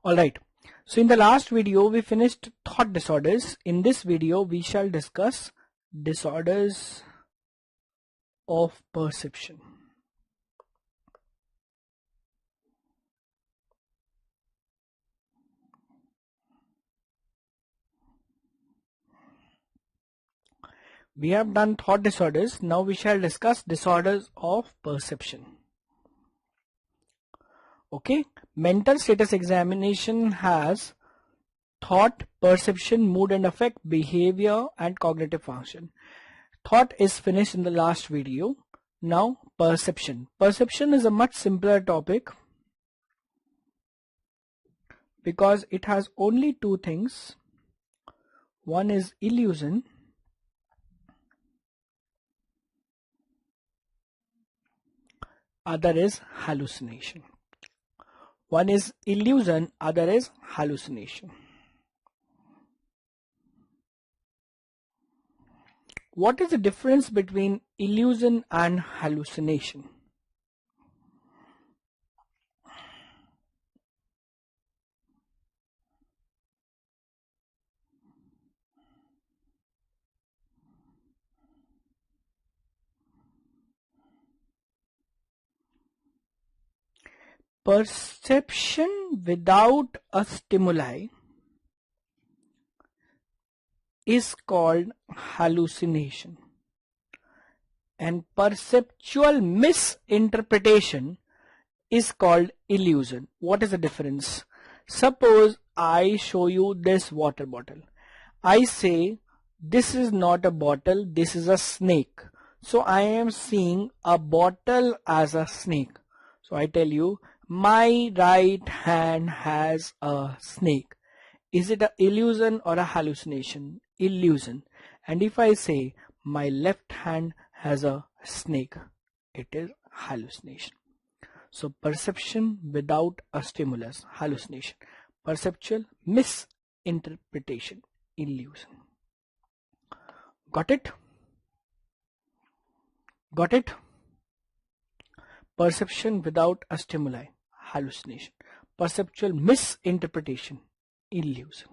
Alright, so in the last video we finished thought disorders. In this video we shall discuss disorders of perception. We have done thought disorders, now we shall discuss disorders of perception. Okay, mental status examination has thought, perception, mood and affect, behavior and cognitive function. Thought is finished in the last video. Now perception. Perception is a much simpler topic because it has only two things. One is illusion, other is hallucination. One is illusion, other is hallucination. What is the difference between illusion and hallucination? Perception without a stimuli is called hallucination, and perceptual misinterpretation is called illusion. What is the difference? Suppose I show you this water bottle. I say this is not a bottle, this is a snake. So I am seeing a bottle as a snake. So I tell you, my right hand has a snake. Is it an illusion or a hallucination? Illusion. And if I say my left hand has a snake, it is hallucination. So perception without a stimulus, hallucination. Perceptual misinterpretation, illusion. Got it? Got it? Perception without a stimuli, hallucination. Perceptual misinterpretation, illusion.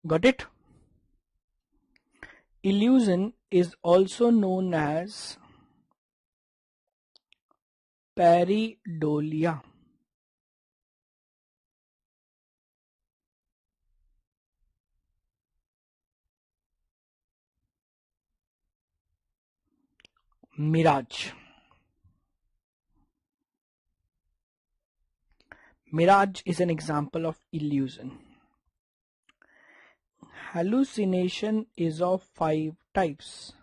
Got it? Illusion is also known as pareidolia. Mirage. Mirage is an example of illusion. Hallucination is of 5 types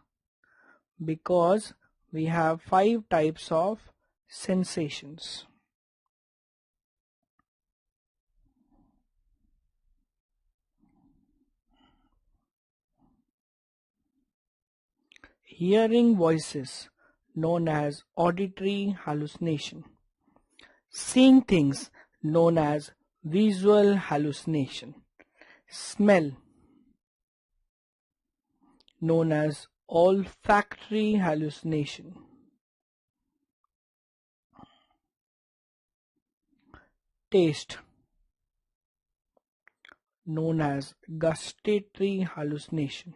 because we have 5 types of sensations. Hearing voices, known as auditory hallucination. Seeing things, known as visual hallucination. Smell, known as olfactory hallucination. Taste, known as gustatory hallucination.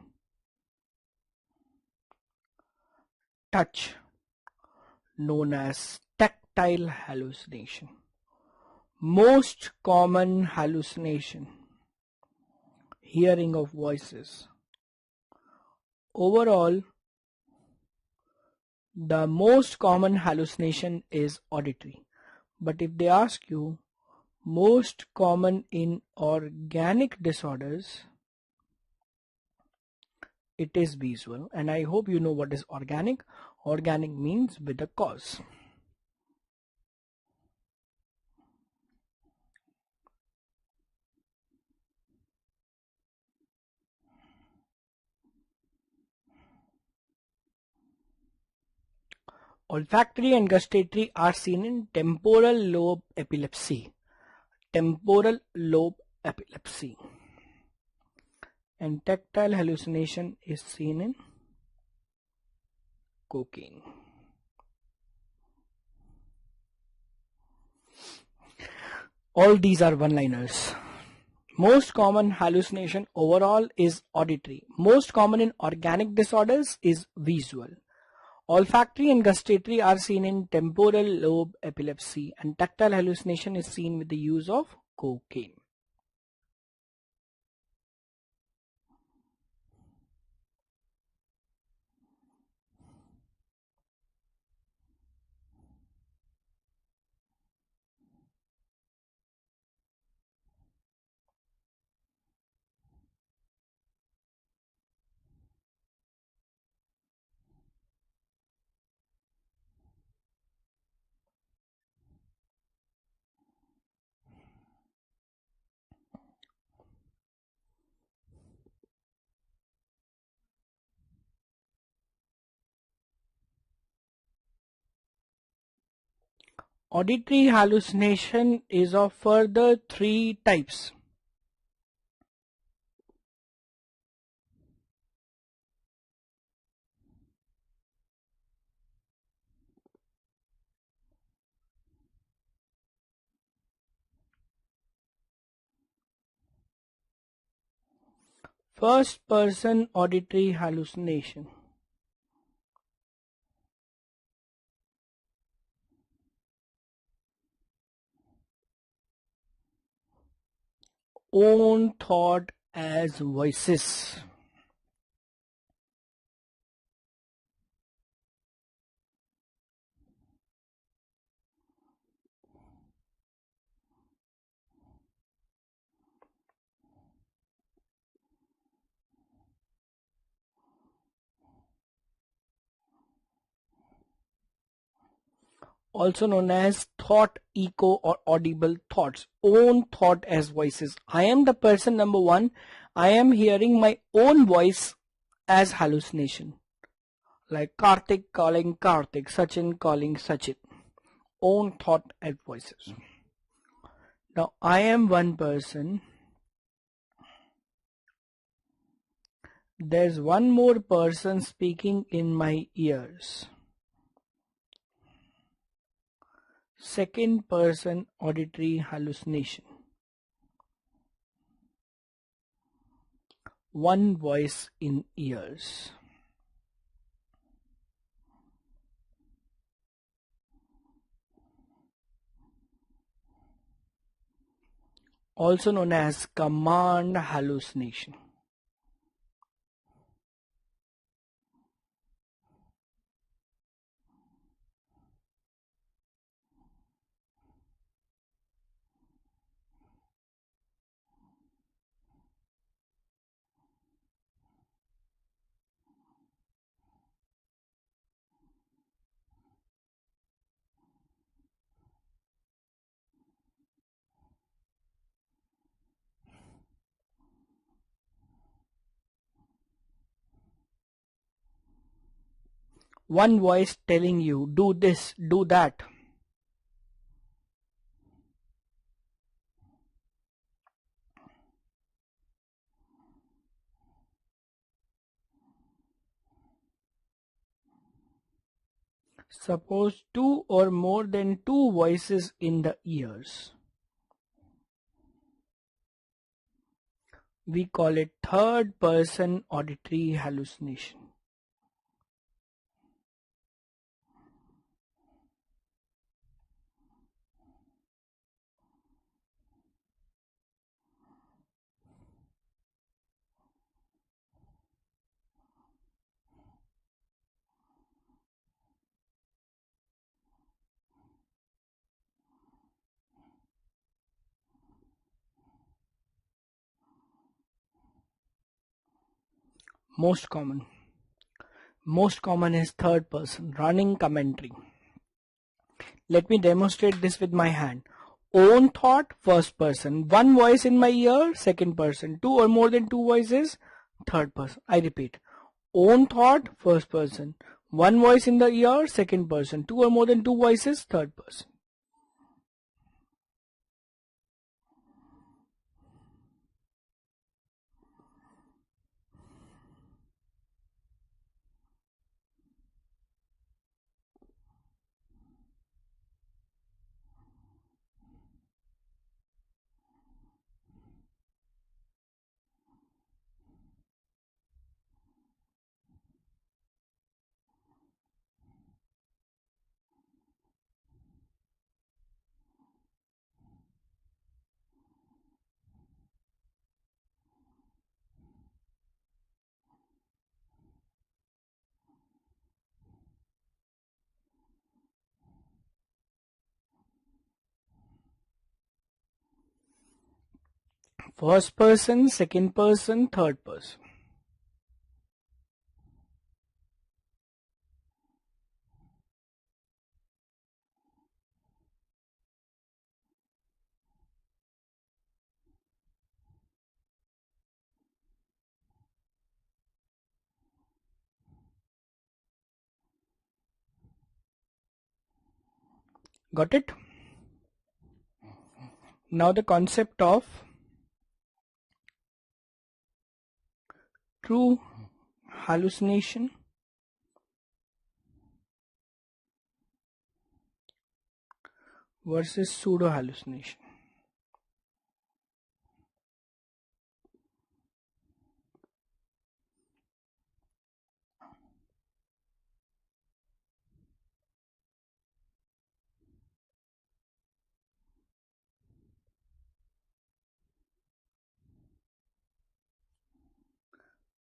Touch, known as tactile hallucination. Most common hallucination, hearing of voices. Overall, the most common hallucination is auditory. But if they ask you most common in organic disorders, it is visual. And I hope you know what is organic. Organic means with a cause. Olfactory and gustatory are seen in temporal lobe epilepsy. Temporal lobe epilepsy. And tactile hallucination is seen in cocaine. All these are one-liners. Most common hallucination overall is auditory. Most common in organic disorders is visual. Olfactory and gustatory are seen in temporal lobe epilepsy, and tactile hallucination is seen with the use of cocaine. Auditory hallucination is of further 3 types. First person auditory hallucination. Own thought as voices. Also known as thought echo or audible thoughts. Own thought as voices. I am the person number 1. I am hearing my own voice as hallucination. Like Karthik calling Karthik, Sachin calling Sachin. Own thought as voices. Now I am one person. There's one more person speaking in my ears. Second person auditory hallucination. One voice in ears. Also known as command hallucination. One voice telling you, do this, do that. Suppose 2 or more than 2 voices in the ears. We call it third person auditory hallucination. Most common is third person, running commentary. Let me demonstrate this with my hand. Own thought, first person. One voice in my ear, second person. 2 or more than 2 voices, third person. I repeat. Own thought, first person. One voice in the ear, second person. Two or more than two voices, third person. First person, second person, third person. Got it? Now the concept of true hallucination versus pseudo hallucination.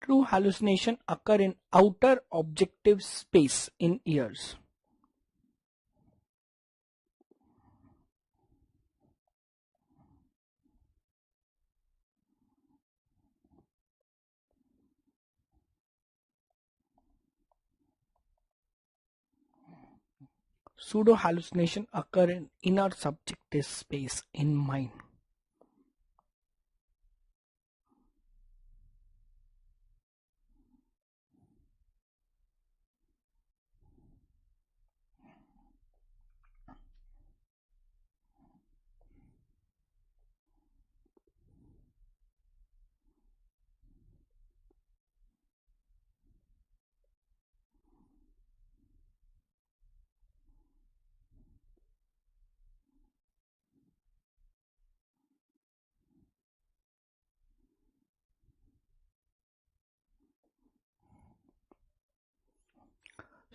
True hallucination occur in outer objective space in ears. Pseudo hallucination occur in inner subjective space in mind.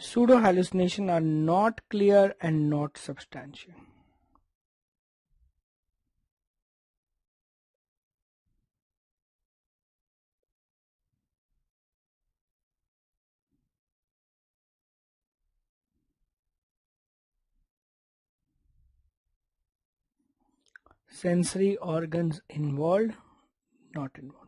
Pseudo hallucinations are not clear and not substantial. Sensory organs involved, not involved.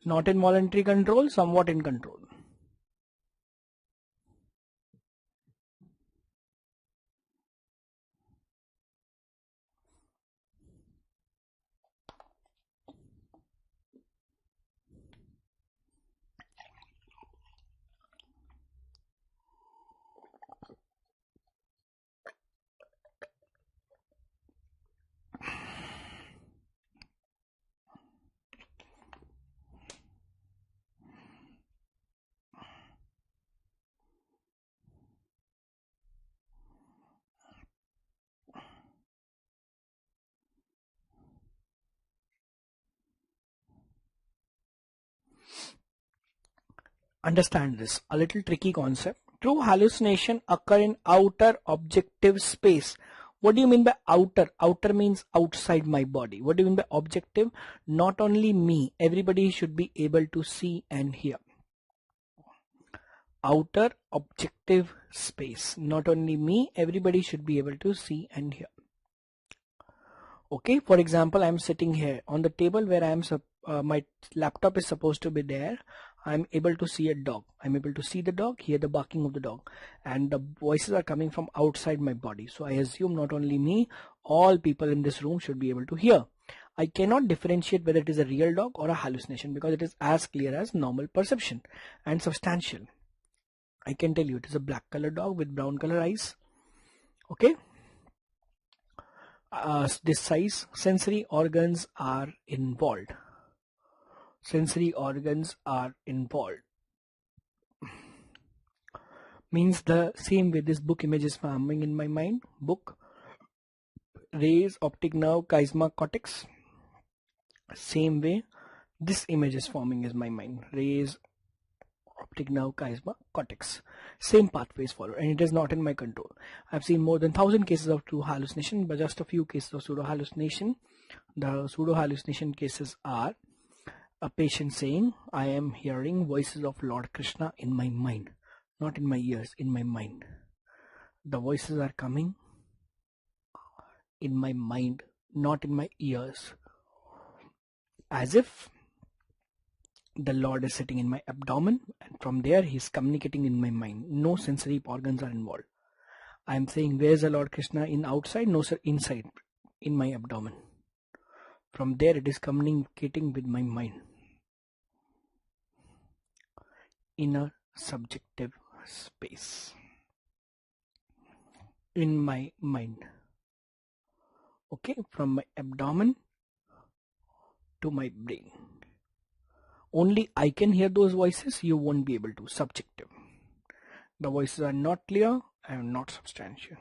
Not involuntary control, somewhat in control. Understand this, a little tricky concept. True hallucination occur in outer objective space. What do you mean by outer? Outer means outside my body. What do you mean by objective? Not only me, everybody should be able to see and hear. Outer objective space. Not only me, everybody should be able to see and hear. Okay, for example, I'm sitting here on the table where my laptop is supposed to be there. I'm able to see a dog. I'm able to see the dog, hear the barking of the dog, and the voices are coming from outside my body. So I assume not only me, all people in this room should be able to hear. I cannot differentiate whether it is a real dog or a hallucination because it is as clear as normal perception and substantial. I can tell you it is a black color dog with brown color eyes. Okay. This size, sensory organs are involved. Sensory organs are involved. Means the same way this book image is forming in my mind. Book, rays, optic nerve, chiasma, cortex. Same way this image is forming in my mind. Rays, optic nerve, chiasma, cortex. Same pathways follow, and it is not in my control. I've seen more than 1,000 cases of true hallucination, but just a few cases of pseudo hallucination. The pseudo hallucination cases are a patient saying, I am hearing voices of Lord Krishna in my mind, not in my ears, in my mind. The voices are coming in my mind, not in my ears. As if the Lord is sitting in my abdomen, and from there he is communicating in my mind. No sensory organs are involved. I am saying, where is the Lord Krishna? In outside? No sir, inside, in my abdomen. From there it is communicating with my mind. Inner subjective space. In my mind. Okay, from my abdomen to my brain. Only I can hear those voices, you won't be able to. Subjective. The voices are not clear and not substantial.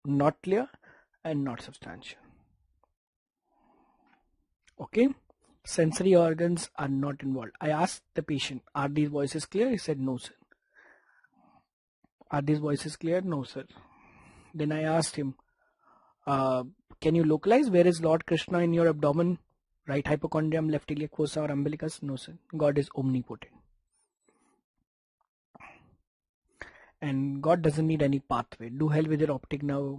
Not clear and not substantial. Okay, sensory organs are not involved. I asked the patient, are these voices clear? He said, no, sir. Are these voices clear? No, sir. Then I asked him, can you localize where is Lord Krishna in your abdomen? Right hypochondrium, left iliac fossa or umbilicus? No, sir. God is omnipotent. And God doesn't need any pathway. Do hell with your optic nerve,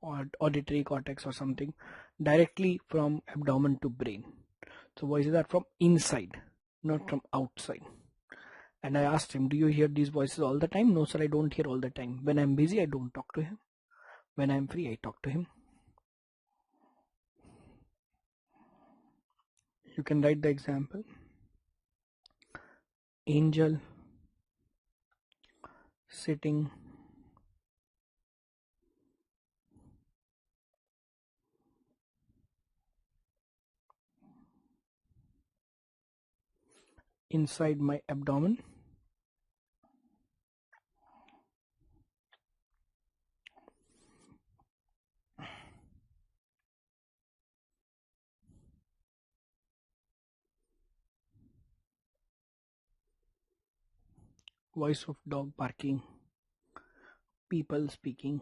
or auditory cortex or something. Directly from abdomen to brain. So voices are from inside, not from outside. And I asked him, do you hear these voices all the time? No, sir, I don't hear all the time. When I'm busy, I don't talk to him. When I'm free, I talk to him. You can write the example. Angel sitting inside my abdomen. Voice of dog barking, people speaking,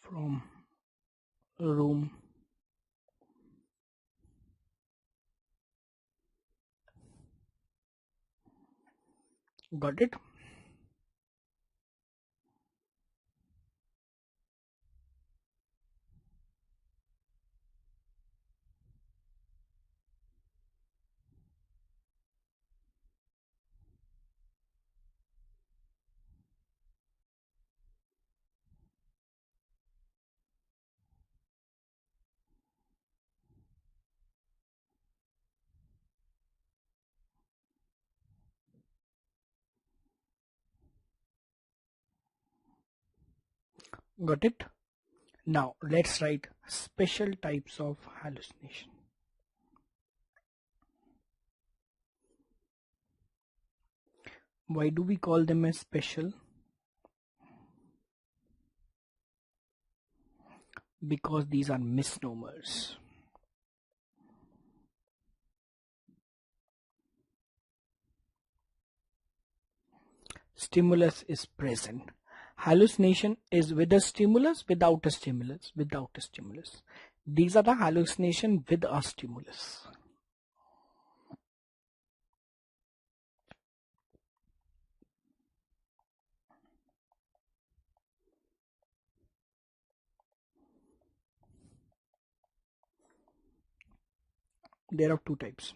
from room, got it? Got it? Now let's write special types of hallucination. Why do we call them as special? because these are misnomers. Stimulus is present. Hallucination is with a stimulus, without a stimulus, without a stimulus. These are the hallucination with a stimulus. There are two types: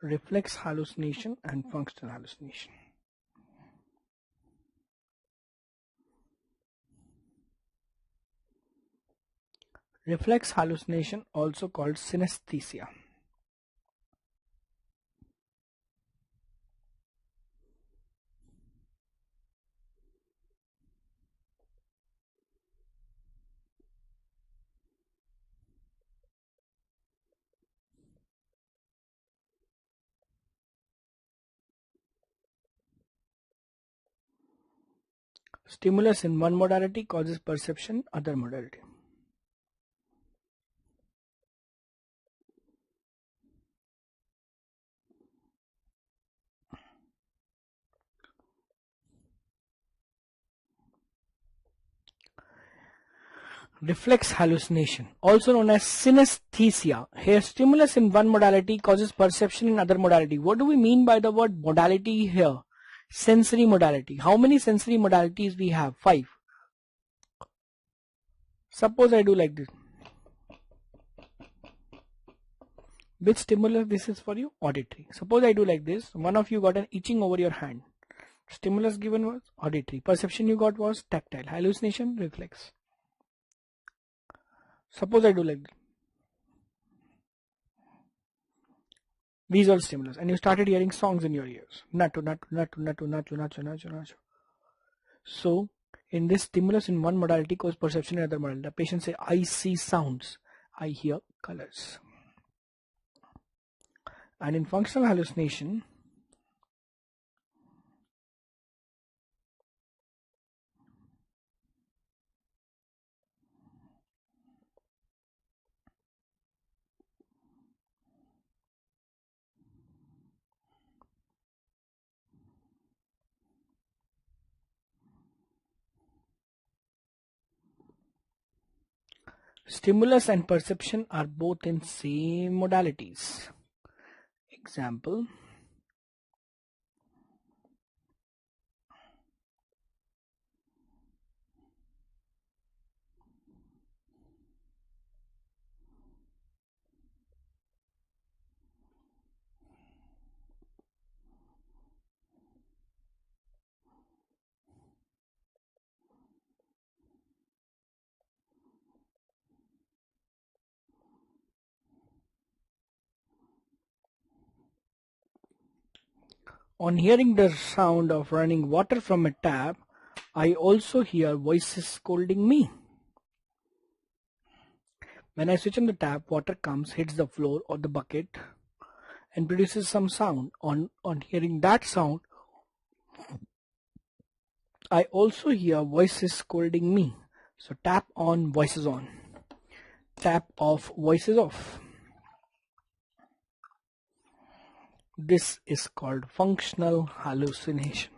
reflex hallucination and functional hallucination. Reflex hallucination, also called synesthesia. Stimulus in one modality causes perception, other modality. Reflex hallucination, also known as synesthesia. Here, stimulus in one modality causes perception in other modality. What do we mean by the word modality here? Sensory modality. How many sensory modalities we have? 5. Suppose I do like this. Which stimulus this is for you? Auditory. Suppose I do like this. One of you got an itching over your hand. Stimulus given was auditory. Perception you got was tactile. Hallucination, reflex. Suppose I do like this. Visual stimulus, and you started hearing songs in your ears. Natu, natu, natu, natu, natu, natu, natu, natu. So, in this stimulus in one modality causes perception in another modality. The patient say, I see sounds, I hear colors. And in functional hallucination, stimulus and perception are both in same modalities. Example, on hearing the sound of running water from a tap, I also hear voices scolding me. When I switch on the tap, water comes, hits the floor or the bucket and produces some sound. On hearing that sound, I also hear voices scolding me. So tap on, voices on. Tap off, voices off. This is called functional hallucination.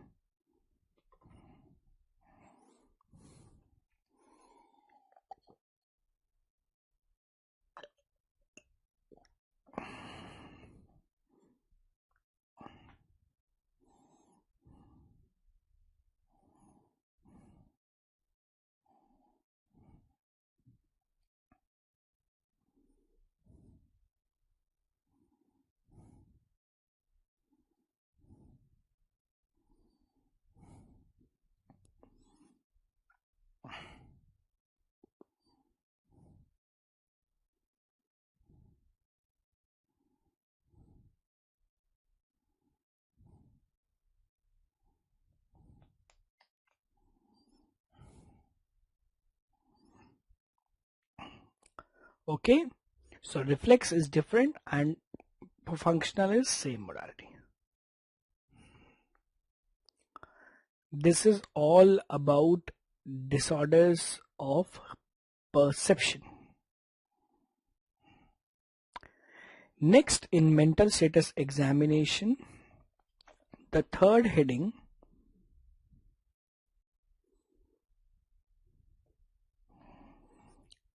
Okay, so reflex is different and functional is same modality. This is all about disorders of perception. Next, in mental status examination, the third heading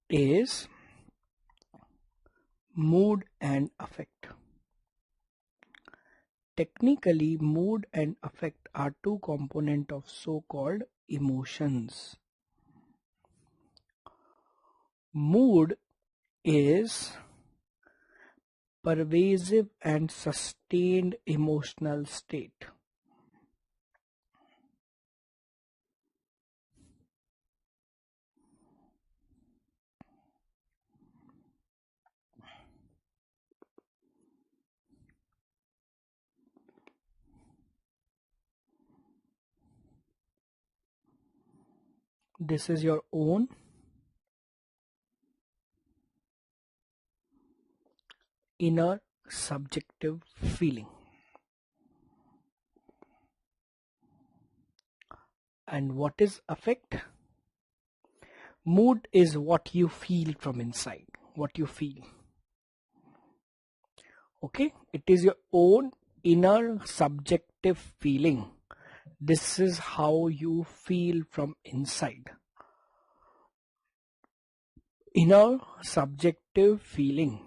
is mood and affect. Technically, mood and affect are two components of so-called emotions. Mood is pervasive and sustained emotional state. This is your own inner subjective feeling. And what is affect? Mood is what you feel from inside, what you feel. Okay, it is your own inner subjective feeling. This is how you feel from inside. Inner subjective feeling.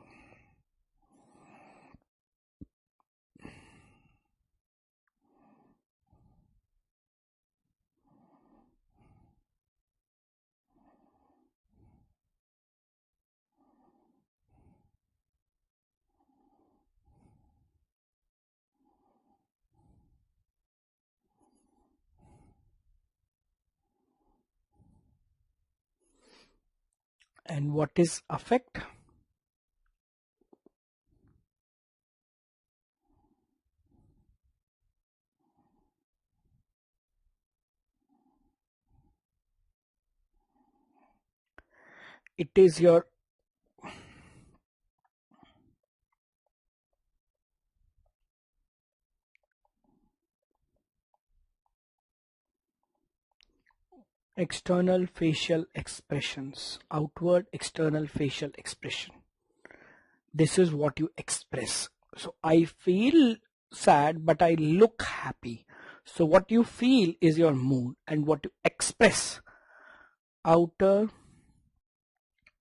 And what is affect? It is your external facial expressions, outward external facial expression. This is what you express. So I feel sad, but I look happy. So what you feel is your mood, and what you express, outer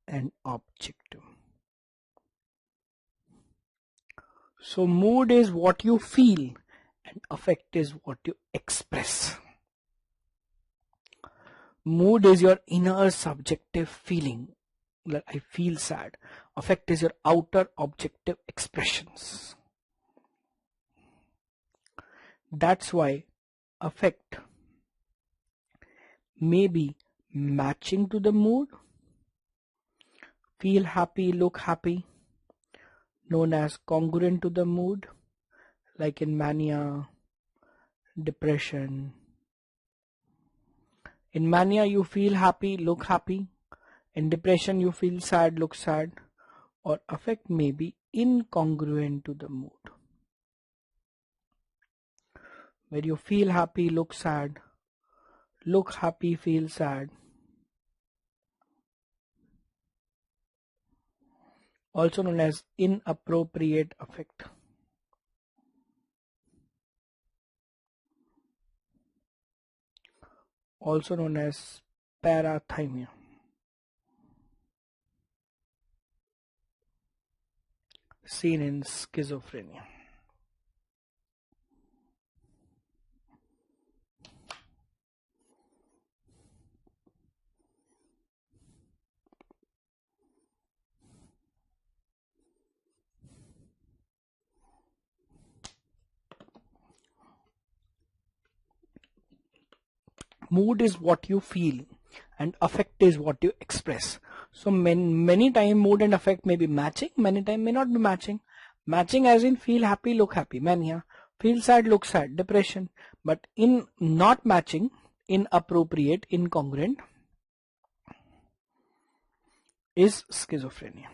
and objective. So mood is what you feel and affect is what you express. Mood is your inner subjective feeling, like I feel sad. Affect is your outer objective expressions. That's why affect may be matching to the mood. Feel happy, look happy, known as congruent to the mood, like in mania, depression. In mania you feel happy, look happy. In depression you feel sad, look sad. Or affect may be incongruent to the mood, where you feel happy, look sad, look happy, feel sad. Also known as inappropriate affect. Also known as parathymia. Seen in schizophrenia. Mood is what you feel and affect is what you express. So many time mood and affect may be matching, many time may not be matching. Matching as in feel happy, look happy, mania. Feel sad, look sad, depression. But in not matching, inappropriate, incongruent is schizophrenia.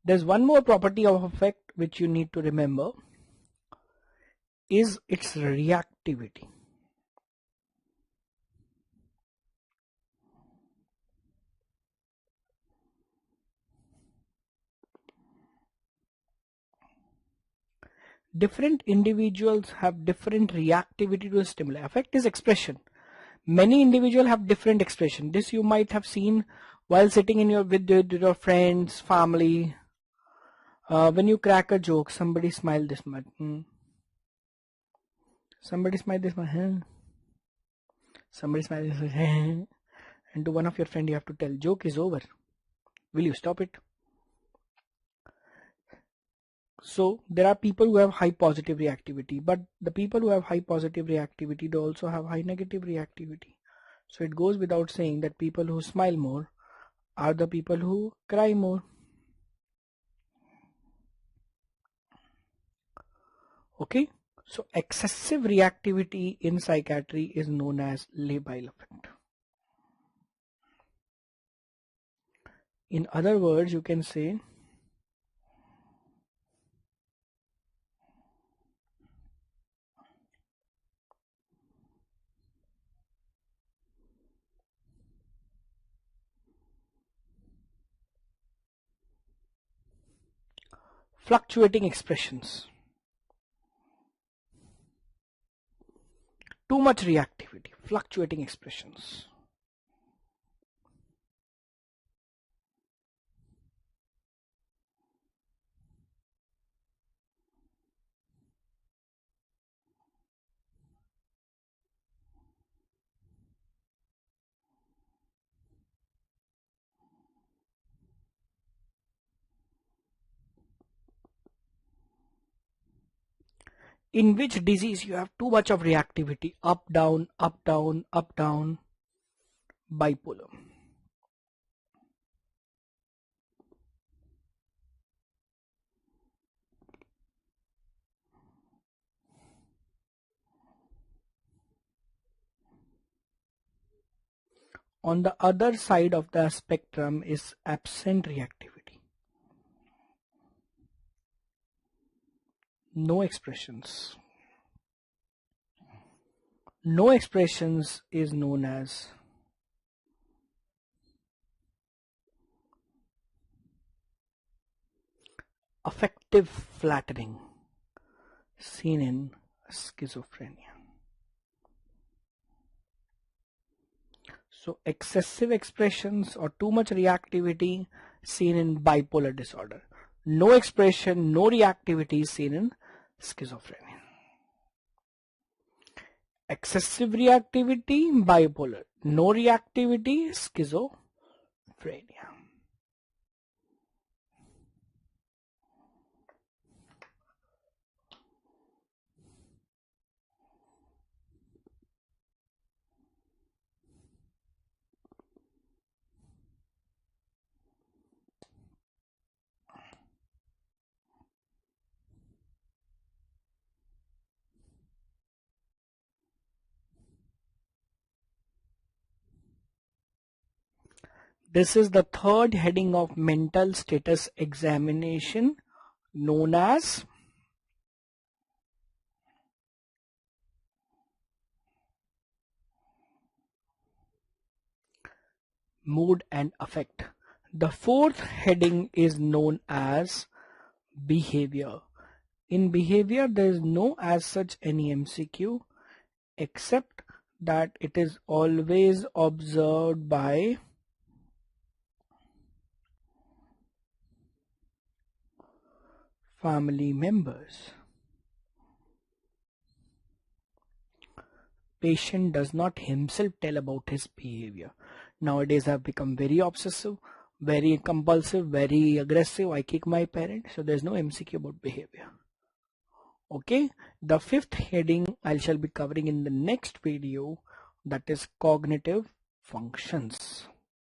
There's one more property of affect which you need to remember. is its reactivity. Different individuals have different reactivity to a stimuli. Affect is expression. Many individuals have different expression. This you might have seen while sitting in with your friends, family. When you crack a joke, somebody smile this much. Somebody smile this much. Somebody smile this much. And to one of your friend you have to tell, joke is over. Will you stop it? So there are people who have high positive reactivity, but the people who have high positive reactivity, they also have high negative reactivity. So it goes without saying that people who smile more are the people who cry more. Okay, so excessive reactivity in psychiatry is known as labile affect. In other words, you can say fluctuating expressions. Too much reactivity, fluctuating expressions. In which disease you have too much of reactivity, up, down, up, down, up, down, bipolar. On the other side of the spectrum is absent reactivity. No expressions. No expressions is known as affective flattening, seen in schizophrenia. So excessive expressions or too much reactivity seen in bipolar disorder. No expression, no reactivity seen in schizophrenia. Excessive reactivity, bipolar. No reactivity, schizophrenia. This is the third heading of mental status examination, known as mood and affect. The fourth heading is known as behavior. In behavior, there is no as such any MCQ, except that it is always observed by family members. Patient does not himself tell about his behavior. Nowadays have become very obsessive, very compulsive, very aggressive. I kick my parent. So there's no MCQ about behavior. Okay, the fifth heading I shall be covering in the next video, that is cognitive functions.